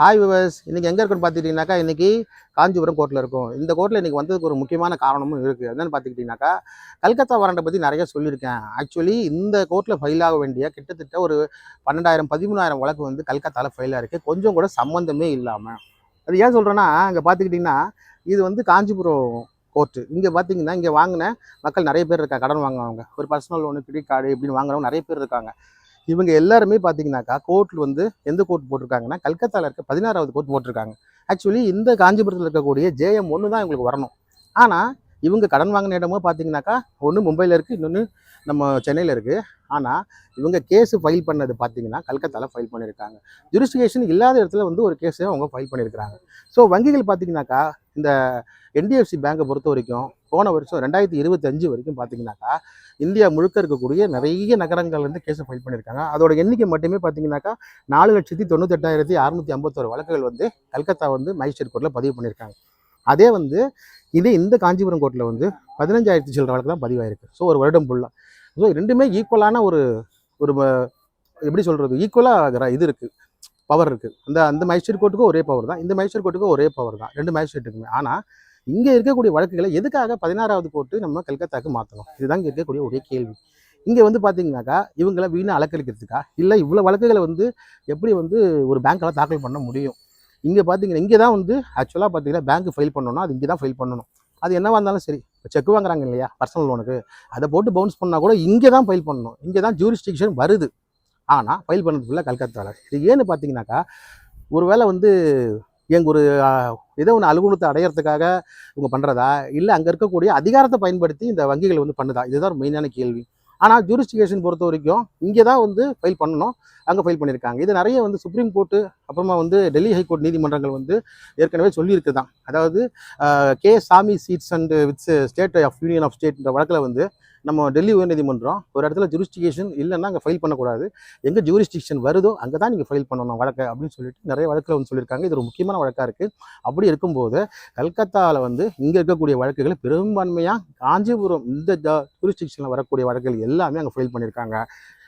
Hi viewers, இன்றைக்கி எங்கே இருக்குன்னு பார்த்துக்கிட்டிங்கனாக்கா, இன்றைக்கி காஞ்சிபுரம் கோர்ட்டில் இருக்கும். இந்த கோர்ட்டில் இன்றைக்கி வந்ததுக்கு ஒரு முக்கியமான காரணமும் இருக்குது. என்னென்னு பார்த்துக்கிட்டிங்கனாக்கா, கல்கத்தா வாரண்டை பற்றி நிறைய சொல்லியிருக்கேன். ஆக்சுவலி இந்த கோர்ட்டில் ஃபைல் ஆக வேண்டிய கிட்டத்தட்ட ஒரு 12,000 13,000 வழக்கு வந்து கல்கத்தாவில் ஃபைலாக இருக்குது. கொஞ்சம் கூட சம்மந்தமே இல்லாமல். அது ஏன் சொல்கிறேன்னா, இங்கே பார்த்துக்கிட்டிங்கன்னா, இது வந்து காஞ்சிபுரம் கோர்ட்டு. இங்கே பார்த்தீங்கன்னா, இங்கே வாங்கின மக்கள் நிறைய பேர் இருக்காங்க. கடன் வாங்குவாங்க, ஒரு பர்சனல் லோனு, கிரெடிட் கார்டு இப்படின்னு வாங்குறவங்க நிறைய பேர் இருக்காங்க. இவங்க எல்லாருமே பார்த்தீங்கன்னாக்கா கோர்ட்டில் வந்து எந்த கோர்ட் போட்டிருக்காங்கன்னா, கல்கத்தாவில் இருக்க 16வது கோர்ட் போட்டிருக்காங்க. ஆக்சுவலி இந்த காஞ்சிபுரத்தில் இருக்கக்கூடிய ஜேஎம் 1 தான் இவங்களுக்கு வரணும். ஆனால் இவங்க கடன் வாங்கின இடமும் பார்த்தீங்கன்னாக்கா, ஒன்று மும்பையில் இருக்குது, இன்னொன்று நம்ம சென்னையில் இருக்குது. ஆனால் இவங்க கேஸு ஃபைல் பண்ணது பார்த்தீங்கன்னா கல்கத்தாவில் ஃபைல் பண்ணியிருக்காங்க. ஜூரிஸ்டிகேஷன் இல்லாத இடத்துல வந்து ஒரு கேஸை அவங்க ஃபைல் பண்ணியிருக்கிறாங்க. ஸோ வங்கிகள் பார்த்தீங்கன்னாக்கா, இந்த என்டிஎஃப்சி பேங்கை பொறுத்த வரைக்கும் போன வருஷம் 2025 வரைக்கும் பார்த்தீங்கன்னாக்கா, இந்தியா முழுக்க இருக்கக்கூடிய நிறைய நகரங்கள் வந்து கேஸை ஃபைல் பண்ணியிருக்காங்க. அதோட எண்ணிக்கை மட்டுமே பார்த்தீங்கன்னாக்கா 4,98,651 வழக்குகள் வந்து கல்கத்தா வந்து மேஜிஸ்ட்ரேட் கோர்ட்டில் பதிவு பண்ணியிருக்காங்க. அதே வந்து இந்த காஞ்சிபுரம் கோர்ட்டில் வந்து 15,000 சில்லற வழக்கு தான் பதிவாயிருக்கு. ஸோ ஒரு வருடம் ஃபுல்லாக. ஸோ ரெண்டுமே ஈக்குவலான ஒரு எப்படி சொல்கிறது, ஈக்குவலாக இது இருக்குது, பவர் இருக்குது. அந்த மேஜிஸ்ட்ரேட் கோர்ட்டுக்கும் ஒரே பவர் தான், இந்த மேஜிஸ்ட்ரேட் கோர்ட்டுக்கும் ஒரே பவர் தான், ரெண்டு மேஜிஸ்ட்ரேட்டுக்குமே. ஆனால் இங்கே இருக்கக்கூடிய வழக்குகளை எதுக்காக 16வது கோர்ட்டு நம்ம கல்கத்தாக்கு மாற்றணும்? இதுதான் இங்கே இருக்கக்கூடிய ஒரே கேள்வி. இங்கே வந்து பார்த்தீங்கன்னாக்கா, இவங்களை வீணாக அலக்களிக்கிறதுக்கா, இல்லை இவ்வளோ வழக்குகளை வந்து எப்படி வந்து ஒரு பேங்க்கில் தாக்கல் பண்ண முடியும்? இங்கே பார்த்தீங்கன்னா, இங்கே தான் வந்து ஆக்சுவலாக பார்த்தீங்கன்னா பேங்க் ஃபைல் பண்ணணும்னா அது இங்கே தான் ஃபைல் பண்ணணும். அது என்னவா இருந்தாலும் சரி, இப்போ செக் வாங்குறாங்க இல்லையா பர்சனல் லோனுக்கு, அதை போட்டு பவுன்ஸ் பண்ணால் கூட இங்கே தான் ஃபைல் பண்ணணும். இங்கே தான் ஜூரிஸ்டிக்ஷன் வருது. ஆனால் ஃபைல் பண்ணுறதுக்குள்ள கல்கத்தாவில். இது ஏன்னு பார்த்தீங்கன்னாக்கா, ஒரு வேளை வந்து எங்கள் ஒரு ஏதோ ஒன்று அலுவலகத்தை அடையிறதுக்காக இவங்க பண்ணுறதா, இல்லை அங்கே இருக்கக்கூடிய அதிகாரத்தை பயன்படுத்தி இந்த வங்கிகள் வந்து பண்ணுதா? இதுதான் ஒரு மெயினான கேள்வி. ஆனால் ஜூரிஸ்டிகேஷன் பொறுத்த வரைக்கும் இங்கே தான் வந்து ஃபைல் பண்ணணும், அங்கே ஃபைல் பண்ணியிருக்காங்க. இது நிறைய வந்து சுப்ரீம் கோர்ட்டு, அப்புறமா வந்து டெல்லி ஹைகோர்ட் நீதிமன்றங்கள் வந்து ஏற்கனவே சொல்லியிருக்கு தான். அதாவது கே சாமி seats and with state of union of ஸ்டேட்ன்ற வழக்கில் வந்து நம்ம டெல்லி உயர்நீதிமன்றம் ஒரு இடத்துல ஜூரிஸ்டிகேஷன் இல்லைன்னா அங்கே ஃபைல் பண்ணக்கூடாது, எங்கே ஜூரிஸ்டிக்ஷன் வருதோ அங்கே தான் நீங்கள் ஃபைல் பண்ணணும் வழக்கு அப்படின்னு சொல்லிட்டு நிறைய வழக்கில் வந்து சொல்லியிருக்காங்க. இது ஒரு முக்கியமான வழக்காக இருக்குது. அப்படி இருக்கும்போது கல்கத்தாவில் வந்து இங்கே இருக்கக்கூடிய வழக்குகளை பெரும்பான்மையாக காஞ்சிபுரம் இந்த ஜூரிஸ்டிக்ஷனில் வரக்கூடிய வழக்குகள் எல்லாமே அங்கே ஃபைல் பண்ணியிருக்காங்க.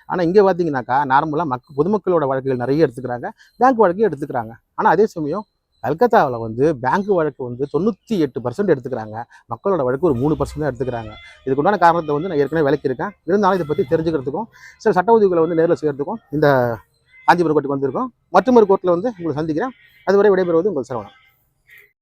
ஆனால் இங்கே பார்த்தீங்கன்னாக்கா நார்மலாக பொதுமக்களோட வழக்குகள் நிறைய எடுத்துக்கிறாங்க, பேங்க் வழக்கையும் எடுத்துக்கிறாங்க. ஆனால் அதே சமயம் கல்கத்தாவில் வந்து பேங்க் வழக்கு வந்து 98% எடுத்துக்கிறாங்க, மக்களோட வழக்கு ஒரு 3% தான் எடுத்துக்கிறாங்க. இதுக்கு உண்டான காரணத்தை வந்து நான் ஏற்கனவே விளக்கியிருக்கேன். இருந்தாலும் இதை பற்றி தெரிஞ்சுக்கிறதுக்கும் சில சட்ட உதவிகளை வந்து நேரில் செய்கிறதுக்கும் இந்த காஞ்சிபுரம் கோர்ட்டுக்கு வந்திருக்கோம். மற்றொரு கோர்ட்டில் வந்து உங்களை சந்திக்கிறேன். அதுவரை விடைபெறுவது உங்கள் சரவணன்.